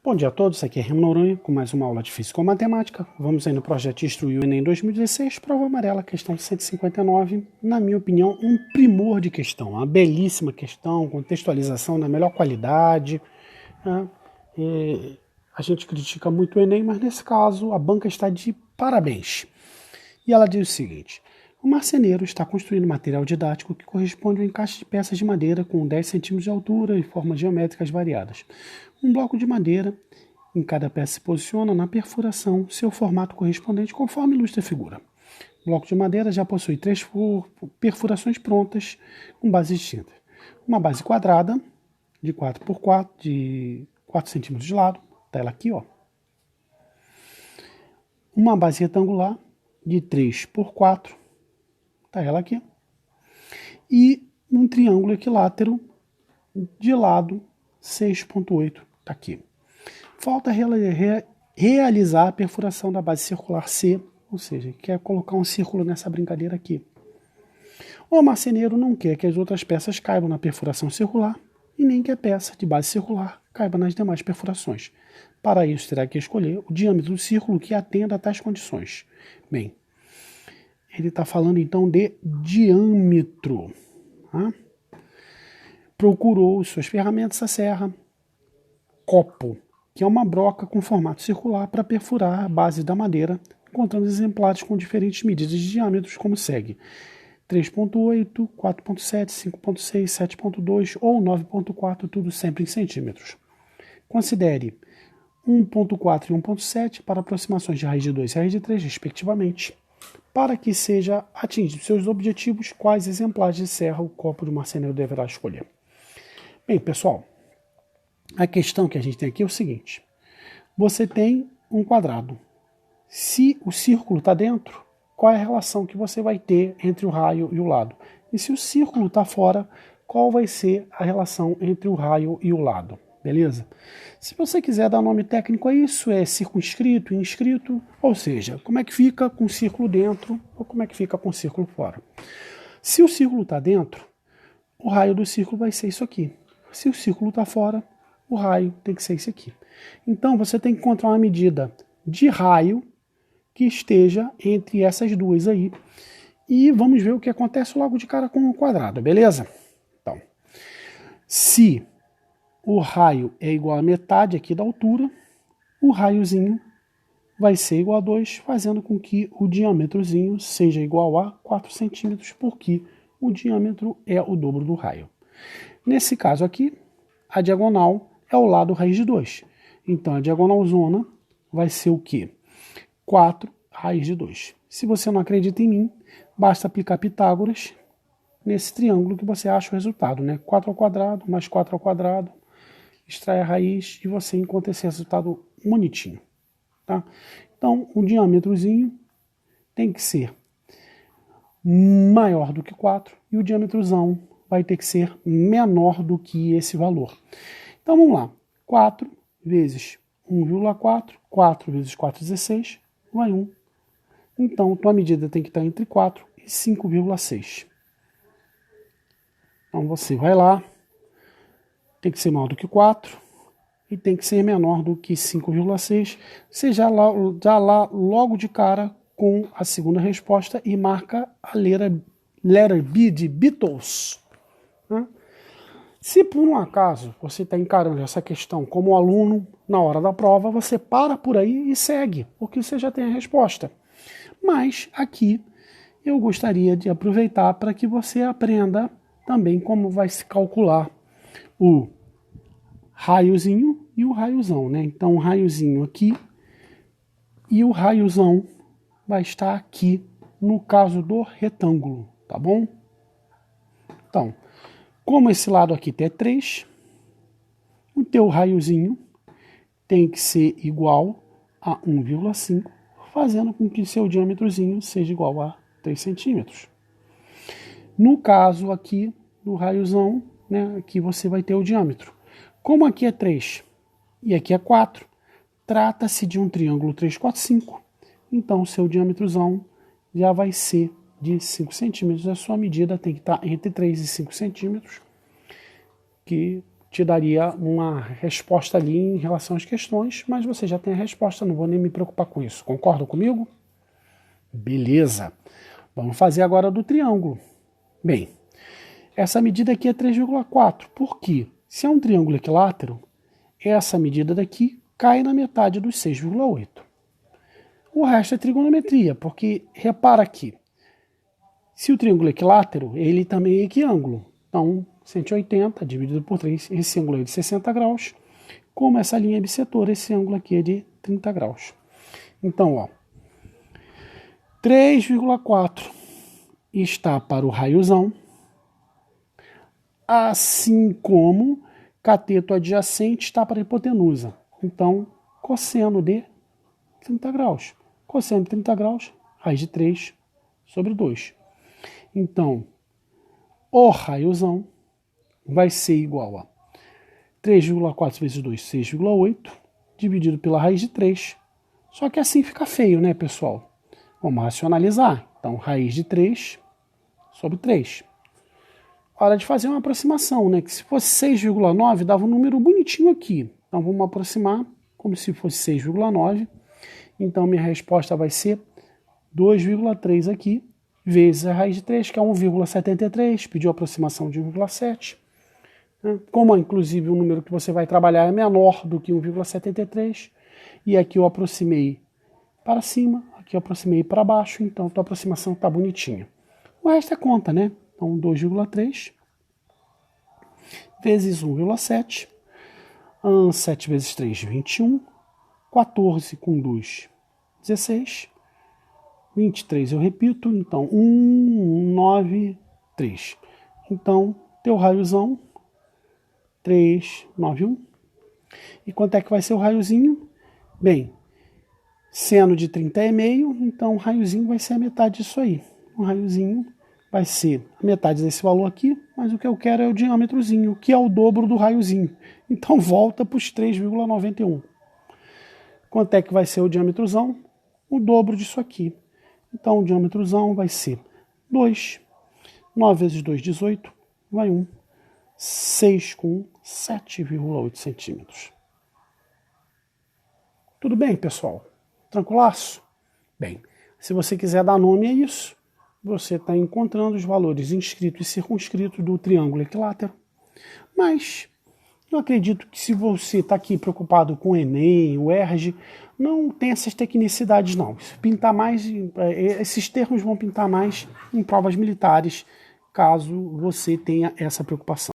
Bom dia a todos, aqui é Remo Noronha com mais uma aula de Física ou Matemática. Vamos aí no projeto Instruir o Enem 2016, prova amarela, questão 159. Na minha opinião, um primor de questão, uma belíssima questão, contextualização na melhor qualidade. Né? A gente critica muito o Enem, mas nesse caso a banca está de parabéns. E ela diz o seguinte: o marceneiro está construindo material didático que corresponde ao encaixe de peças de madeira com 10 cm de altura e formas geométricas variadas. Um bloco de madeira em cada peça se posiciona na perfuração, seu formato correspondente conforme ilustra a figura. O bloco de madeira já possui 3 perfurações prontas com bases distintas. Uma base quadrada de 4 por 4, de 4 cm de lado, está ela aqui, ó. Uma base retangular de 3 por 4, está ela aqui. E um triângulo equilátero de lado 6,8, está aqui. Falta realizar a perfuração da base circular C, ou seja, quer colocar um círculo nessa brincadeira aqui. O marceneiro não quer que as outras peças caibam na perfuração circular e nem que a peça de base circular caiba nas demais perfurações. Para isso, terá que escolher o diâmetro do círculo que atenda a tais condições. Bem, ele está falando então de diâmetro. Tá? Procurou suas ferramentas a serra, copo, que é uma broca com formato circular para perfurar a base da madeira, encontrando exemplares com diferentes medidas de diâmetros como segue: 3,8, 4,7, 5,6, 7,2 ou 9,4, tudo sempre em centímetros. Considere 1,4 e 1,7 para aproximações de raiz de 2 e raiz de 3, respectivamente. Para que seja atingido seus objetivos, quais exemplares de serra o copo do marceneiro deverá escolher? Bem, pessoal, a questão que a gente tem aqui é o seguinte: você tem um quadrado. Se o círculo está dentro, qual é a relação que você vai ter entre o raio e o lado? E se o círculo está fora, qual vai ser a relação entre o raio e o lado? Beleza? Se você quiser dar nome técnico a isso, é circunscrito, inscrito, ou seja, como é que fica com o círculo dentro ou como é que fica com o círculo fora. Se o círculo está dentro, o raio do círculo vai ser isso aqui. Se o círculo está fora, o raio tem que ser esse aqui. Então, você tem que encontrar uma medida de raio que esteja entre essas duas aí. E vamos ver o que acontece logo de cara com o quadrado, beleza? Então, se o raio é igual a metade aqui da altura, o raiozinho vai ser igual a 2, fazendo com que o diâmetrozinho seja igual a 4 centímetros, porque o diâmetro é o dobro do raio. Nesse caso aqui, a diagonal é o lado raiz de 2. Então, a diagonal zona vai ser o quê? 4 raiz de 2. Se você não acredita em mim, basta aplicar Pitágoras nesse triângulo que você acha o resultado, né? 4 ao quadrado mais 4 ao quadrado, extrai a raiz e você encontra esse resultado bonitinho. Tá? Então, o diâmetrozinho tem que ser maior do que 4 e o diâmetrozão vai ter que ser menor do que esse valor. Então, vamos lá. 4 vezes 1,4, 4 vezes 4, 16, vai 1. Então, tua medida tem que estar entre 4 e 5,6. Então, você vai lá, tem que ser maior do que 4 e tem que ser menor do que 5,6. Você já lá logo de cara com a segunda resposta e marca a letra B de Beatles. Né? Se por um acaso você está encarando essa questão como aluno na hora da prova, você para por aí e segue, porque você já tem a resposta. Mas aqui eu gostaria de aproveitar para que você aprenda também como vai se calcular o raiozinho e o raiozão, né? Então o raiozinho aqui e o raiozão vai estar aqui no caso do retângulo, tá bom? Então, como esse lado aqui tem 3, o teu raiozinho tem que ser igual a 1,5, fazendo com que seu diâmetrozinho seja igual a 3 centímetros. No caso aqui, no raiozão, né, aqui você vai ter o diâmetro. Como aqui é 3 e aqui é 4, trata-se de um triângulo 3, 4, 5. Então, o seu diâmetrozão já vai ser de 5 centímetros. A sua medida tem que estar entre 3 e 5 centímetros, que te daria uma resposta ali em relação às questões, mas você já tem a resposta, não vou nem me preocupar com isso. Concordam comigo? Beleza. Vamos fazer agora do triângulo. Bem, essa medida aqui é 3,4. Por quê? Se é um triângulo equilátero, essa medida daqui cai na metade dos 6,8. O resto é trigonometria, porque repara aqui, se o triângulo é equilátero, ele também é equiângulo. Então, 180 dividido por 3, esse ângulo é de 60 graus. Como essa linha é bissetora, esse ângulo aqui é de 30 graus. Então, ó, 3,4 está para o raiozão, assim como cateto adjacente está para a hipotenusa. Então, cosseno de 30 graus. Cosseno de 30 graus, raiz de 3 sobre 2. Então, o raiozão vai ser igual a 3,4 vezes 2, 6,8, dividido pela raiz de 3. Só que assim fica feio, né, pessoal? Vamos racionalizar. Então, raiz de 3 sobre 3. Hora de fazer uma aproximação, né? Que se fosse 6,9, dava um número bonitinho aqui. Então, vamos aproximar como se fosse 6,9. Então, minha resposta vai ser 2,3 aqui, vezes a raiz de 3, que é 1,73. Pediu aproximação de 1,7. Como, inclusive, o número que você vai trabalhar é menor do que 1,73. E aqui eu aproximei para cima, aqui eu aproximei para baixo. Então, a tua aproximação está bonitinha. O resto é conta, né? Então, 2,3 vezes 1,7. 7 vezes 3, 21. 14 com 2, 16. 23 eu repito, então 193. Então, teu raiozão, 391. E quanto é que vai ser o raiozinho? Bem, seno de 30 é meio, então o raiozinho vai ser a metade disso aí. O raiozinho vai ser a metade desse valor aqui, mas o que eu quero é o diâmetrozinho, que é o dobro do raiozinho. Então volta para os 3,91. Quanto é que vai ser o diâmetrozão? O dobro disso aqui. Então o diâmetrozão vai ser 2. 9 vezes 2, 18. Vai 1. 6 com 7,8 centímetros. Tudo bem, pessoal? Tranquilaço? Bem, se você quiser dar nome a isso, você está encontrando os valores inscritos e circunscritos do triângulo equilátero. Mas eu acredito que se você está aqui preocupado com o Enem, o ERJ, não tem essas tecnicidades não. Pintar mais, esses termos vão pintar mais em provas militares, caso você tenha essa preocupação.